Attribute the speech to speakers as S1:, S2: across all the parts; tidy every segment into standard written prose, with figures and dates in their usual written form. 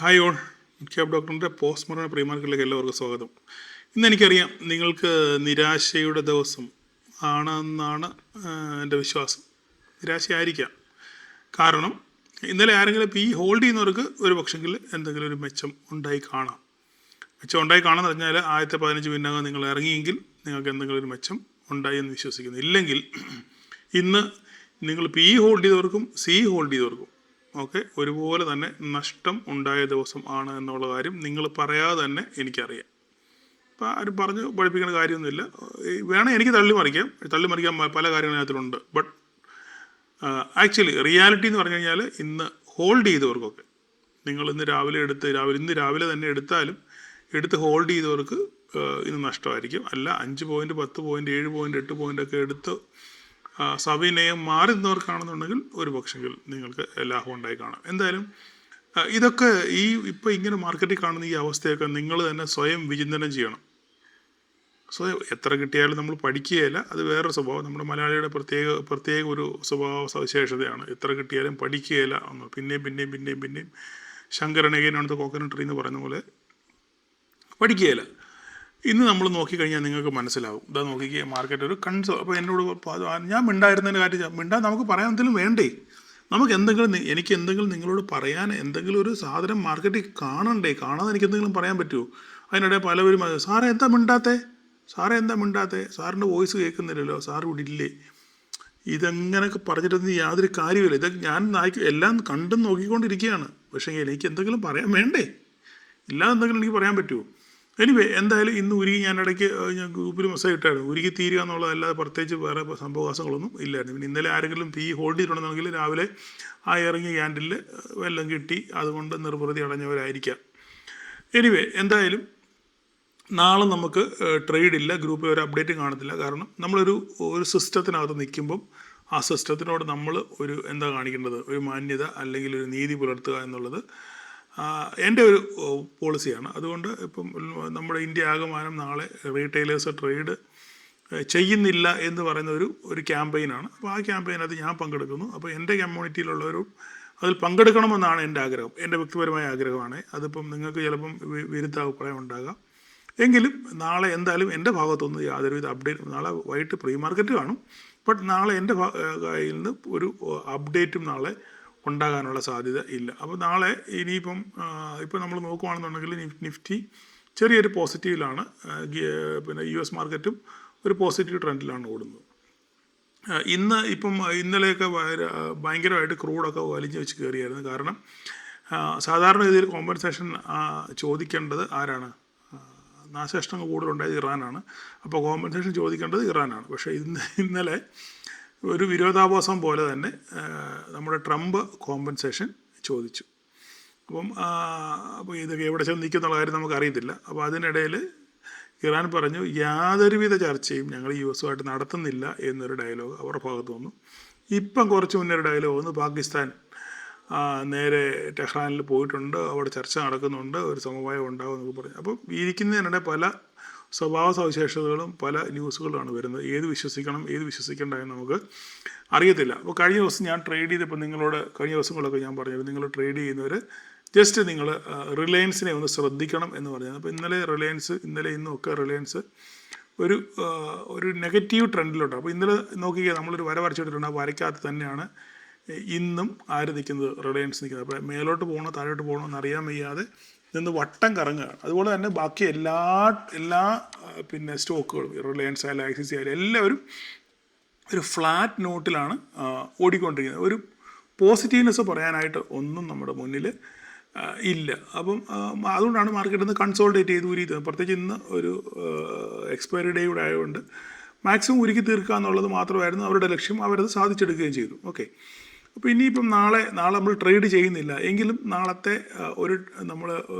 S1: Hi all, cab ഡോക്ടറിൻ്റെ post mortem pre മാർക്കറ്റിലേക്ക് എല്ലാവർക്കും സ്വാഗതം. ഇന്ന് എനിക്കറിയാം നിങ്ങൾക്ക് നിരാശയുടെ ദിവസം ആണെന്നാണ് എൻ്റെ വിശ്വാസം. നിരാശയായിരിക്കാം. കാരണം ഇന്നലെ ആരെങ്കിലും ഈ ഹോൾഡ് ചെയ്യുന്നവർക്ക് ഒരു പക്ഷെങ്കിൽ എന്തെങ്കിലും ഒരു മെച്ചം ഉണ്ടായി കാണാം. മെച്ചം ഉണ്ടായി കാണാമെന്ന് പറഞ്ഞാൽ ആദ്യത്തെ 15 മിനിറ്റിനകം നിങ്ങൾ ഇറങ്ങിയെങ്കിൽ നിങ്ങൾക്ക് എന്തെങ്കിലും ഒരു മെച്ചം ഉണ്ടായി എന്ന് വിശ്വസിക്കുന്നു. ഇല്ലെങ്കിൽ ഇന്ന് നിങ്ങൾ പി ഹോൾഡ് ചെയ്തവർക്കും സി ഹോൾഡ് ചെയ്തവർക്കും ഓക്കെ ഒരുപോലെ തന്നെ നഷ്ടം ഉണ്ടായ ദിവസം ആണ് എന്നുള്ള കാര്യം നിങ്ങൾ പറയാതെ തന്നെ എനിക്കറിയാം. അപ്പോൾ ആരും പറഞ്ഞ് പഠിപ്പിക്കേണ്ട കാര്യമൊന്നുമില്ല. വേണം എനിക്ക് തള്ളിമറിക്കാൻ പല കാര്യങ്ങളതിലുണ്ട്. ബട്ട് ആക്ച്വലി റിയാലിറ്റി എന്ന് പറഞ്ഞു കഴിഞ്ഞാൽ ഇന്ന് ഹോൾഡ് ചെയ്തവർക്കൊക്കെ നിങ്ങൾ ഇന്ന് രാവിലെ തന്നെ എടുത്ത് ഹോൾഡ് ചെയ്തവർക്ക് ഇന്ന് നഷ്ടമായിരിക്കും. അല്ല 5 പോയിൻറ്റ് 10 പോയിൻറ്റ് 7 പോയിൻറ്റ് 8 പോയിൻ്റ് ഒക്കെ എടുത്ത് സവിനയം മാറി നിന്നവർക്കാണെന്നുണ്ടെങ്കിൽ ഒരു പക്ഷെങ്കിൽ നിങ്ങൾക്ക് ലാഭം ഉണ്ടായി കാണാം. എന്തായാലും ഇതൊക്കെ ഇപ്പോൾ ഇങ്ങനെ മാർക്കറ്റിൽ കാണുന്ന ഈ അവസ്ഥയൊക്കെ നിങ്ങൾ തന്നെ സ്വയം വിചിന്തനം ചെയ്യണം. സ്വയം എത്ര കിട്ടിയാലും നമ്മൾ പഠിക്കുകയില്ല, അത് വേറൊരു സ്വഭാവം. നമ്മുടെ മലയാളിയുടെ പ്രത്യേക ഒരു സ്വഭാവ സവിശേഷതയാണ്. എത്ര കിട്ടിയാലും പഠിക്കുകയില്ല എന്ന് പിന്നെയും ശങ്കരനഗേനാണത് കോക്കനട്ട് ട്രീ എന്ന് പറയുന്ന പോലെ പഠിക്കുകയില്ല. ഇന്ന് നമ്മൾ നോക്കിക്കഴിഞ്ഞാൽ നിങ്ങൾക്ക് മനസ്സിലാവും. ഇതാ നോക്കിക്കുക, മാർക്കറ്റ് ഒരു അപ്പോൾ എന്നോട് ഞാൻ മിണ്ടായിരുന്നതിൻ്റെ കാര്യം മിണ്ടാൻ നമുക്ക് പറയാൻ എന്തെങ്കിലും വേണ്ടേ? എനിക്ക് എന്തെങ്കിലും നിങ്ങളോട് പറയാൻ എന്തെങ്കിലും ഒരു സാധനം മാർക്കറ്റിൽ കാണണ്ടേ? കാണാതെ എനിക്ക് എന്തെങ്കിലും പറയാൻ പറ്റുമോ? അതിനിടെ പലവരും സാറേ എന്താ മിണ്ടാത്തേ, സാറിൻ്റെ വോയിസ് കേൾക്കുന്നില്ലല്ലോ, സാർ ഇവിടെ ഇല്ലേ? ഇതെങ്ങനെയൊക്കെ പറഞ്ഞിട്ടൊന്നും യാതൊരു കാര്യമില്ല. ഞാൻ എല്ലാം കണ്ടും നോക്കിക്കൊണ്ടിരിക്കുകയാണ്. പക്ഷേ എനിക്ക് എന്തെങ്കിലും പറയാൻ വേണ്ടേ? ഇല്ലാതെ എന്തെങ്കിലും എനിക്ക് പറയാൻ പറ്റുമോ? എനിവേ, എന്തായാലും ഇന്ന് ഞാൻ ഇടയ്ക്ക് ഗ്രൂപ്പിൽ മെസ്സേജ് ഇട്ടായിരുന്നു. ഉരുകി തീരുക എന്നുള്ളതല്ലാതെ പ്രത്യേകിച്ച് വേറെ സംഭവവാസങ്ങളൊന്നും ഇല്ലായിരുന്നു. പിന്നെ ഇന്നലെ ആരെങ്കിലും ഹോൾഡ് ചെയ്തിട്ടുണ്ടെങ്കിൽ രാവിലെ ആ ഇറങ്ങിയ ക്യാൻഡിലിൽ വെള്ളം കിട്ടി, അതുകൊണ്ട് നിർവൃതി അടഞ്ഞവരായിരിക്കാം. എനിവേ, എന്തായാലും നാളെ നമുക്ക് ട്രേഡ് ഇല്ല, ഗ്രൂപ്പിൽ ഒരു അപ്ഡേറ്റും കാണത്തില്ല. കാരണം നമ്മളൊരു സിസ്റ്റത്തിനകത്ത് നിൽക്കുമ്പം ആ സിസ്റ്റത്തിനോട് നമ്മൾ എന്താ കാണിക്കേണ്ടത്, ഒരു മാന്യത അല്ലെങ്കിൽ ഒരു നീതി പുലർത്തുക എന്നുള്ളത് എൻ്റെ ഒരു പോളിസിയാണ്. അതുകൊണ്ട് ഇപ്പം നമ്മുടെ ഇന്ത്യ ആകമാനം നാളെ റീറ്റെയിലേഴ്സ് ട്രേഡ് ചെയ്യുന്നില്ല എന്ന് പറയുന്ന ഒരു ക്യാമ്പയിനാണ്. അപ്പോൾ ആ ക്യാമ്പയിനകത്ത് ഞാൻ പങ്കെടുക്കുന്നു. അപ്പോൾ എൻ്റെ കമ്മ്യൂണിറ്റിയിലുള്ളവരും അതിൽ പങ്കെടുക്കണമെന്നാണ് എൻ്റെ ആഗ്രഹം, എൻ്റെ വ്യക്തിപരമായ ആഗ്രഹമാണ്. അതിപ്പം നിങ്ങൾക്ക് ചിലപ്പം വിരുദ്ധ അഭിപ്രായം ഉണ്ടാകാം. എങ്കിലും നാളെ എന്തായാലും എൻ്റെ ഭാഗത്തുനിന്ന് യാതൊരുവിധ അപ്ഡേറ്റ്, നാളെ വൈകിട്ട് പ്രീ മാർക്കറ്റ് കാണും. ബട്ട് നാളെ എൻ്റെ കയ്യിൽ നിന്ന് ഒരു അപ്ഡേറ്റും നാളെ ഉണ്ടാകാനുള്ള സാധ്യത ഇല്ല. അപ്പോൾ നാളെ ഇനിയിപ്പം ഇപ്പോൾ നമ്മൾ നോക്കുകയാണെന്നുണ്ടെങ്കിൽ നിഫ്റ്റി ചെറിയൊരു പോസിറ്റീവിലാണ്. പിന്നെ US മാർക്കറ്റും ഒരു പോസിറ്റീവ് ട്രെൻഡിലാണ് ഓടുന്നത്. ഇന്നലെയൊക്കെ ഭയങ്കരമായിട്ട് ക്രൂഡൊക്കെ വലിഞ്ഞു വെച്ച് കയറിയായിരുന്നു. കാരണം സാധാരണ രീതിയിൽ കോമ്പൻസേഷൻ ചോദിക്കേണ്ടത് ആരാണ്? നാശനഷ്ടങ്ങൾ കൂടുതലുണ്ടായത് ഇറാനാണ്. അപ്പോൾ കോമ്പൻസേഷൻ ചോദിക്കേണ്ടത് ഇറാനാണ്. പക്ഷേ ഇന്നലെ ഒരു വിരോധാഭാസം പോലെ തന്നെ നമ്മുടെ ട്രംപ് കോമ്പൻസേഷൻ ചോദിച്ചു. അപ്പോൾ ഇതൊക്കെ എവിടെ ചെന്ന് നിൽക്കുന്നുള്ള കാര്യം നമുക്കറിയത്തില്ല. അപ്പോൾ അതിനിടയിൽ ഇറാൻ പറഞ്ഞു യാതൊരുവിധ ചർച്ചയും ഞങ്ങൾ US നടത്തുന്നില്ല എന്നൊരു ഡയലോഗ് അവരുടെ ഭാഗത്ത് വന്നു. ഇപ്പം കുറച്ച് മുന്നേ ഒരു ഡയലോഗ് വന്നു, പാകിസ്ഥാൻ നേരെ ടെഹ്റാനിൽ പോയിട്ടുണ്ട്, അവിടെ ചർച്ച നടക്കുന്നുണ്ട്, ഒരു സമവായം ഉണ്ടാകും എന്നൊക്കെ പറഞ്ഞു. അപ്പോൾ ഇരിക്കുന്നതിനിടെ പല സ്വഭാവ സവിശേഷതകളും പല ന്യൂസുകളാണ് വരുന്നത്. ഏത് വിശ്വസിക്കണം ഏത് വിശ്വസിക്കേണ്ട എന്ന് നമുക്ക് അറിയത്തില്ല. അപ്പോൾ കഴിഞ്ഞ ദിവസം ഞാൻ ട്രേഡ് ചെയ്തപ്പോൾ കഴിഞ്ഞ ദിവസങ്ങളൊക്കെ ഞാൻ പറഞ്ഞു, നിങ്ങൾ ട്രേഡ് ചെയ്യുന്നവർ ജസ്റ്റ് നിങ്ങൾ റിലയൻസിനെ ഒന്ന് ശ്രദ്ധിക്കണം എന്ന് പറഞ്ഞത്. അപ്പോൾ ഇന്നും ഒക്കെ റിലയൻസ് ഒരു നെഗറ്റീവ് ട്രെൻഡിലോട്ട്. അപ്പോൾ ഇന്നലെ നോക്കിയാൽ നമ്മളൊരു വര വരച്ചിട്ടുണ്ട്. ആ വരയ്ക്കകത്ത് തന്നെയാണ് ഇന്നും ആര് നിൽക്കുന്നത്, റിലയൻസ് നിൽക്കുന്നത്. അപ്പോൾ മേലോട്ട് പോകണോ താഴോട്ട് പോകണോ എന്നറിയാൻ വയ്യാതെ നിന്ന് വട്ടം കറങ്ങുകയാണ്. അതുപോലെ തന്നെ ബാക്കി എല്ലാ പിന്നെ സ്റ്റോക്കുകളും റിലയൻസ് ആയാലും ആക്സിസ് ആയാലും എല്ലാവരും ഒരു ഫ്ലാറ്റ് നോട്ടിലാണ് ഓടിക്കൊണ്ടിരിക്കുന്നത്. ഒരു പോസിറ്റീവ്നെസ് പറയാനായിട്ട് ഒന്നും നമ്മുടെ മുന്നിൽ ഇല്ല. അപ്പം അതുകൊണ്ടാണ് മാർക്കറ്റ് ഇന്ന് കൺസോൾട്ടേറ്റ് ചെയ്ത് ഉരുക്കുന്നത്. പ്രത്യേകിച്ച് ഇന്ന് ഒരു എക്സ്പയറി ഡേ കൂടെ ആയതുകൊണ്ട് മാക്സിമം ഉരുക്കി തീർക്കുക എന്നുള്ളത് മാത്രമായിരുന്നു അവരുടെ ലക്ഷ്യം. അവരത് സാധിച്ചെടുക്കുകയും ചെയ്തു. ഓക്കെ, അപ്പോൾ ഇനിയിപ്പം നാളെ നമ്മൾ ട്രേഡ് ചെയ്യുന്നില്ല എങ്കിലും നാളത്തെ നമ്മൾ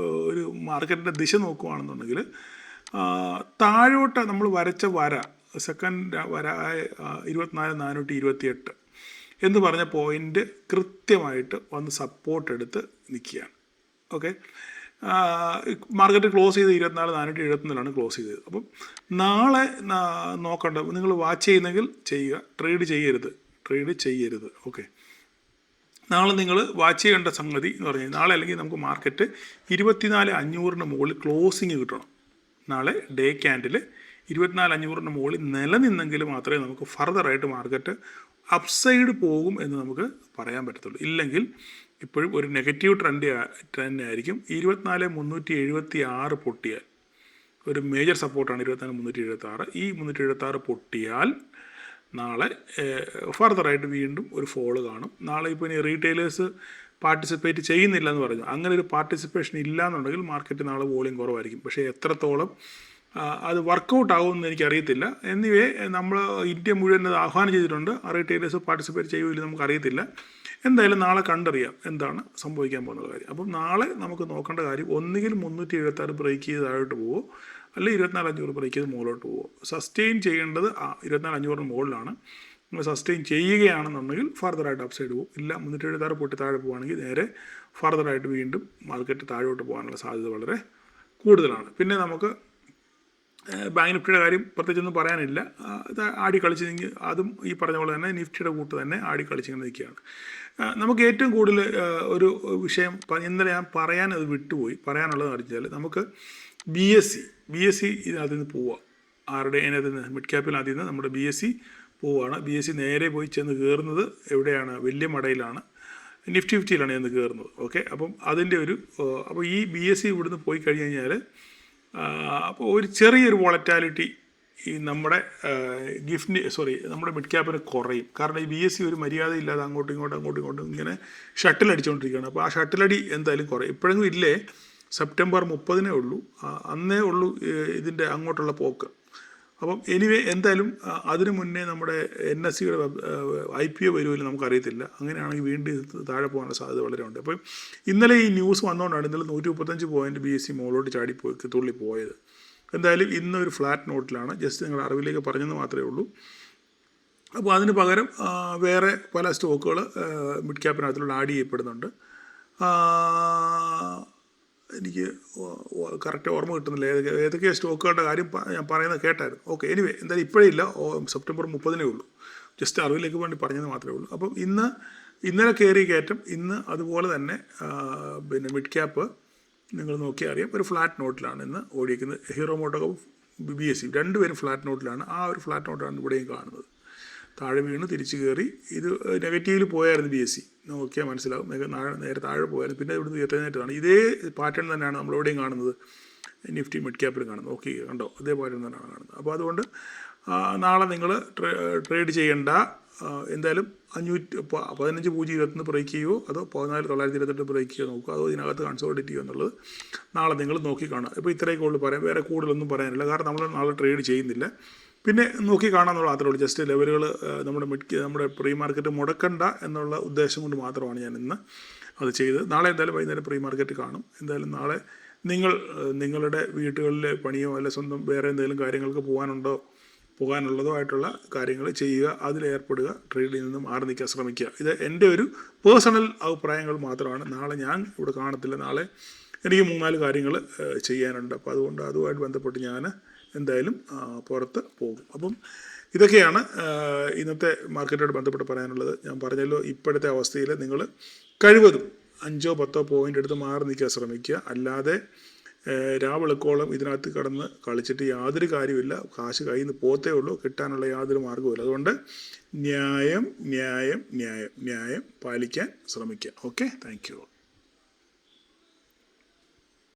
S1: ഒരു മാർക്കറ്റിൻ്റെ ദിശ നോക്കുകയാണെന്നുണ്ടെങ്കിൽ താഴോട്ട് നമ്മൾ വരച്ച വര, സെക്കൻഡ് വര 24,428 എന്ന് പറഞ്ഞ പോയിൻ്റ് കൃത്യമായിട്ട് വന്ന് സപ്പോർട്ട് എടുത്ത് നിൽക്കുകയാണ്. ഓക്കെ, മാർക്കറ്റ് ക്ലോസ് ചെയ്ത് 24,471 ക്ലോസ് ചെയ്തത്. അപ്പം നാളെ നോക്കണ്ട, നിങ്ങൾ വാച്ച് ചെയ്യുന്നെങ്കിൽ ചെയ്യുക, ട്രേഡ് ചെയ്യരുത്. ഓക്കെ, നാളെ നിങ്ങൾ വാച്ച് ചെയ്യേണ്ട സംഗതി എന്ന് പറഞ്ഞാൽ നാളെ അല്ലെങ്കിൽ നമുക്ക് മാർക്കറ്റ് 24,500 മുകളിൽ ക്ലോസിങ് കിട്ടണം. നാളെ ഡേ ക്യാൻഡിൽ 24,500 മുകളിൽ നിലനിന്നെങ്കിൽ മാത്രമേ നമുക്ക് ഫർദറായിട്ട് മാർക്കറ്റ് അപ്സൈഡ് പോകും എന്ന് നമുക്ക് പറയാൻ പറ്റത്തുള്ളൂ. ഇല്ലെങ്കിൽ ഇപ്പോഴും ഒരു നെഗറ്റീവ് ട്രെൻഡ് ആയിരിക്കും. 24,376 പൊട്ടിയാൽ ഒരു മേജർ സപ്പോർട്ടാണ് 24,376. ഈ 376 പൊട്ടിയാൽ നാളെ ഫർദറായിട്ട് വീണ്ടും ഒരു ഫോള് കാണും. നാളെ ഇപ്പോൾ ഇനി റീറ്റെയിലേഴ്സ് പാർട്ടിസിപ്പേറ്റ് ചെയ്യുന്നില്ല എന്ന് പറഞ്ഞു. അങ്ങനെ ഒരു പാർട്ടിസിപ്പേഷൻ ഇല്ല എന്നുണ്ടെങ്കിൽ മാർക്കറ്റ് നാളെ വോളിയം കുറവായിരിക്കും. പക്ഷേ എത്രത്തോളം അത് വർക്കൗട്ട് ആകുമെന്ന് എനിക്കറിയത്തില്ല. എന്നിവേ നമ്മൾ ഇന്ത്യ മുഴുവൻ അത് ആഹ്വാനം ചെയ്തിട്ടുണ്ട്. റീറ്റെയിലേഴ്സ് പാർട്ടിസിപ്പേറ്റ് ചെയ്യുമില്ല നമുക്കറിയത്തില്ല. എന്തായാലും നാളെ കണ്ടറിയാം എന്താണ് സംഭവിക്കാൻ പോകുന്ന കാര്യം. അപ്പം നാളെ നമുക്ക് നോക്കേണ്ട കാര്യം ഒന്നുകിൽ 376 ബ്രേക്ക് ചെയ്ത് താഴോട്ട് പോവോ, അല്ലെങ്കിൽ 24,500 ബ്രേക്ക് ചെയ്ത് മുകളിലോട്ട് പോവോ. സസ്റ്റെയിൻ ചെയ്യേണ്ടത് 24,500 മുകളിലാണ്. നമ്മൾ സസ്റ്റെയിൻ ചെയ്യുകയാണെന്നുണ്ടെങ്കിൽ ഫർദറായിട്ട് അപ്സൈഡ് പോകും. ഇല്ല 376 പൊട്ടി താഴെ പോവുകയാണെങ്കിൽ നേരെ ഫർദറായിട്ട് വീണ്ടും മാർക്കറ്റ് താഴോട്ട് പോകാനുള്ള സാധ്യത വളരെ കൂടുതലാണ്. പിന്നെ നമുക്ക് ബാങ്ക് നിഫ്റ്റിയുടെ കാര്യം പ്രത്യേകിച്ചൊന്നും പറയാനില്ല. ഇത് ആടി കളിച്ച് അതും ഈ പറഞ്ഞ പോലെ തന്നെ നിഫ്റ്റിയുടെ കൂട്ട് തന്നെ ആടി കളിച്ചിങ്ങനെ നിൽക്കുകയാണ്. നമുക്ക് ഏറ്റവും കൂടുതൽ ഒരു വിഷയം ഇന്നലെ ഞാൻ പറയാനത് വിട്ടുപോയി. പറയാനുള്ളത് അറിയിച്ചാൽ നമുക്ക് BSE ഇതിനകത്ത് നിന്ന് പോവുക. അതിനകത്ത് നിന്ന് മിഡ് ക്യാപ്പിനകത്ത് നിന്ന് നമ്മുടെ BSE പോവുകയാണ്. BSE നേരെ പോയി ചെന്ന് കയറുന്നത് എവിടെയാണ്? വലിയ മടയിലാണ്, നിഫ്റ്റി 50യിലാണ് ചെന്ന് കയറുന്നത്. ഓക്കെ, അപ്പം അതിൻ്റെ അപ്പോൾ ഈ BSE ഇവിടുന്ന് പോയി കഴിഞ്ഞ് കഴിഞ്ഞാൽ അപ്പോൾ ഒരു ചെറിയൊരു വോളറ്റാലിറ്റി ഈ നമ്മുടെ നമ്മുടെ മിഡ് ക്യാപ്പിന് കുറയും. കാരണം ഈ BSE ഒരു മര്യാദ ഇല്ലാതെ അങ്ങോട്ടും ഇങ്ങോട്ടും ഇങ്ങനെ ഷട്ടിൽ അടിച്ചുകൊണ്ടിരിക്കുകയാണ്. അപ്പോൾ ആ ഷട്ടിലടി എന്തായാലും കുറയും. ഇപ്പോഴെങ്കിലും ഇല്ലേ, സെപ്റ്റംബർ 30 ഉള്ളൂ, അന്നേ ഉള്ളൂ ഇതിൻ്റെ അങ്ങോട്ടുള്ള പോക്ക്. അപ്പം എനിവേ എന്തായാലും അതിനു മുന്നേ നമ്മുടെ NSEയുടെ IPO വരുമല്ലോ, നമുക്കറിയത്തില്ല. അങ്ങനെയാണെങ്കിൽ വീണ്ടും താഴെ പോകാനുള്ള സാധ്യത വളരെ ഉണ്ട്. അപ്പം ഇന്നലെ ഈ ന്യൂസ് വന്നുകൊണ്ടാണ് ഇന്നലെ 135 പോയിൻറ്റ് BSE മുകളിലോട്ട് തുള്ളി പോയത്. എന്തായാലും ഇന്നൊരു ഫ്ലാറ്റ് നോട്ടിലാണ്. ജസ്റ്റ് നിങ്ങൾ അറിവിലേക്ക് പറഞ്ഞെന്ന് മാത്രമേ ഉള്ളൂ. അപ്പോൾ അതിന് പകരം വേറെ പല സ്റ്റോക്കുകൾ മിഡ് ക്യാപ്പിനകത്തിലുള്ള ആഡ് ചെയ്യപ്പെടുന്നുണ്ട്. എനിക്ക് കറക്റ്റ് ഓർമ്മ കിട്ടുന്നില്ല ഏതൊക്കെ സ്റ്റോക്കുകളുടെ കാര്യം ഞാൻ പറയുന്നത് കേട്ടായിരുന്നു. ഓക്കെ, എനിവേ എന്തായാലും ഇപ്പോഴേ ഇല്ല, സെപ്റ്റംബർ 30 ഉള്ളൂ. ജസ്റ്റ് അറിവിലേക്ക് വേണ്ടി പറഞ്ഞത് മാത്രമേ ഉള്ളൂ. അപ്പം ഇന്നലെ കയറി കയറ്റം, ഇന്ന് അതുപോലെ തന്നെ പിന്നെ മിഡ് ക്യാപ്പ് നിങ്ങൾ നോക്കിയാൽ അറിയാം ഒരു ഫ്ലാറ്റ് നോട്ടിലാണ് ഇന്ന് ഓടിയിരിക്കുന്നത്. ഹീറോ മോട്ടോകോം BSE രണ്ടുപേരും ഫ്ലാറ്റ് നോട്ടിലാണ്. ആ ഒരു ഫ്ലാറ്റ് നോട്ടാണ് ഇവിടെയും കാണുന്നത്. താഴെ വീണ് തിരിച്ച് കയറി. ഇത് നെഗറ്റീവിൽ പോയായിരുന്നു BSE, നോക്കിയാൽ മനസ്സിലാവും. നേരെ താഴെ പോയായിരുന്നു, പിന്നെ ഇവിടുന്ന് ഉയർത്തേറ്റതാണ്. ഇതേ പാറ്റേൺ തന്നെയാണ് നമ്മളിവിടെയും കാണുന്നത്, നിഫ്റ്റി മിഡ് ക്യാപ്പിലും കാണുന്നത്. ഓക്കെ, കണ്ടോ, അതേ പാറ്റേൺ തന്നെയാണ് കാണുന്നത്. അപ്പോൾ അതുകൊണ്ട് നാളെ നിങ്ങൾ ട്രേഡ് ചെയ്യേണ്ട. എന്തായാലും 15,021 ബ്രേക്ക് ചെയ്യുമോ അതോ 14,928 ബ്രേക്ക് ചെയ്യുമോ നോക്കുക, അതോ ഇതിനകത്ത് കൺസോൾട്ടേറ്റ് ചെയ്യുമോ എന്നുള്ളത് നാളെ നിങ്ങൾ നോക്കി കാണുക. ഇപ്പോൾ ഇത്രയൊക്കെ ഉള്ളൂ പറയാം, വേറെ കൂടുതലൊന്നും പറയാനില്ല. കാരണം നമ്മൾ നാളെ ട്രേഡ് ചെയ്യുന്നില്ല. പിന്നെ നോക്കി കാണാമെന്നുള്ള മാത്രമേ ഉള്ളൂ. ജസ്റ്റ് ലെവലുകൾ നമ്മുടെ പ്രീ മാർക്കറ്റ് മുടക്കണ്ട എന്നുള്ള ഉദ്ദേശം കൊണ്ട് മാത്രമാണ് ഞാൻ ഇന്ന് അത് ചെയ്തത്. നാളെ എന്തായാലും വൈകുന്നേരം പ്രീ മാർക്കറ്റ് കാണും. എന്തായാലും നാളെ നിങ്ങളുടെ വീട്ടുകളിലെ പണിയോ അല്ല സ്വന്തം വേറെ എന്തെങ്കിലും കാര്യങ്ങൾക്ക് പോകാനുള്ളതോ ആയിട്ടുള്ള കാര്യങ്ങൾ ചെയ്യുക, അതിലേർപ്പെടുക, ട്രേഡിൽ നിന്നും മാറി നിൽക്കാൻ ശ്രമിക്കുക. ഇത് എൻ്റെ ഒരു പേഴ്സണൽ അഭിപ്രായങ്ങൾ മാത്രമാണ്. നാളെ ഞാൻ ഇവിടെ കാണത്തില്ല. നാളെ എനിക്ക് 3-4 കാര്യങ്ങൾ ചെയ്യാനുണ്ട്. അപ്പോൾ അതുകൊണ്ട് അതുമായിട്ട് ബന്ധപ്പെട്ട് ഞാൻ എന്തായാലും പുറത്ത് പോകും. അപ്പം ഇതൊക്കെയാണ് ഇന്നത്തെ മാർക്കറ്റോട് ബന്ധപ്പെട്ട് പറയാനുള്ളത്. ഞാൻ പറഞ്ഞല്ലോ, ഇപ്പോഴത്തെ അവസ്ഥയിൽ നിങ്ങൾ കഴിവതും 5-10 പോയിൻ്റ് എടുത്ത് മാറി നിൽക്കാൻ ശ്രമിക്കുക. അല്ലാതെ രാവിളക്കോളം ഇതിനകത്ത് കിടന്ന് കളിച്ചിട്ട് യാതൊരു കാര്യമില്ല. കാശ് കയ്യിൽ നിന്ന് പോത്തേ ഉള്ളൂ, കിട്ടാനുള്ള യാതൊരു മാർഗ്ഗവുമില്ല. അതുകൊണ്ട് ന്യായം പാലിക്കാൻ ശ്രമിക്കുക. Okay, thank you.